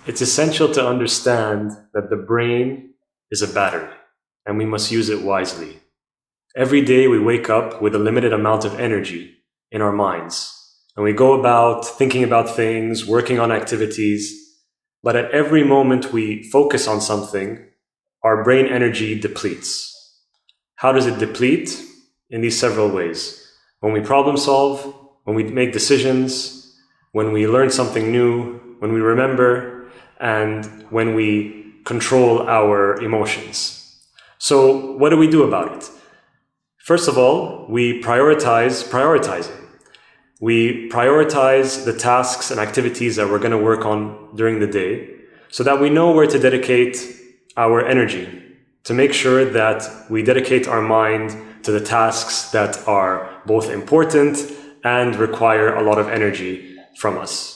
It's essential to understand that the brain is a battery and we must use it wisely. Every day we wake up with a limited amount of energy in our minds and we go about thinking about things, working on activities, but at every moment we focus on something, our brain energy depletes. How does it deplete? In these several ways. When we problem solve, when we make decisions, when we learn something new, when we remember, and when we control our emotions. So what do we do about it? First of all, we prioritize prioritizing. We prioritize the tasks and activities that we're going to work on during the day so that we know where to dedicate our energy, to make sure that we dedicate our mind to the tasks that are both important and require a lot of energy from us.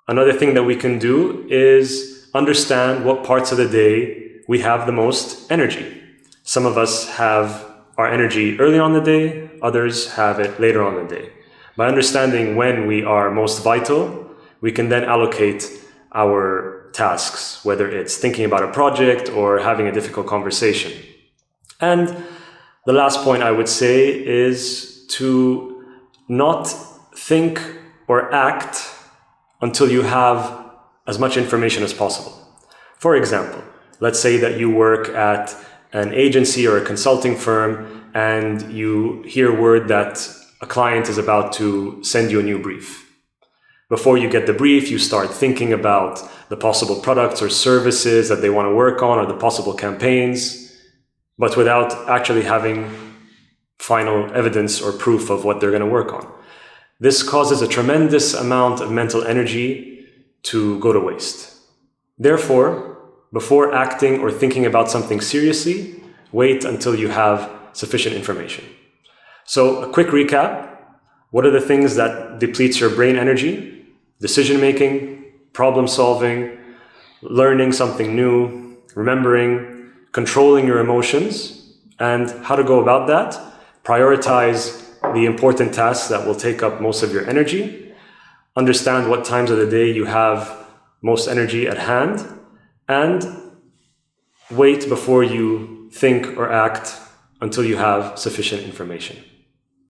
Another thing that we can do is understand what parts of the day we have the most energy. Some of us have our energy early on the day, others have it later on the day. By understanding when we are most vital, we can then allocate our tasks, whether it's thinking about a project or having a difficult conversation. And the last point I would say is to not think or act until you have as much information as possible. For example, let's say that you work at an agency or a consulting firm and you hear word that a client is about to send you a new brief. Before you get the brief, you start thinking about the possible products or services that they want to work on or the possible campaigns, but without actually having final evidence or proof of what they're going to work on. This causes a tremendous amount of mental energy to go to waste. Therefore, before acting or thinking about something seriously, wait until you have sufficient information. So a quick recap. What are the things that depletes your brain energy? Decision-making, problem-solving, learning something new, remembering, controlling your emotions, and how to go about that. Prioritize the important tasks that will take up most of your energy. Understand what times of the day you have most energy at hand, and wait before you think or act until you have sufficient information.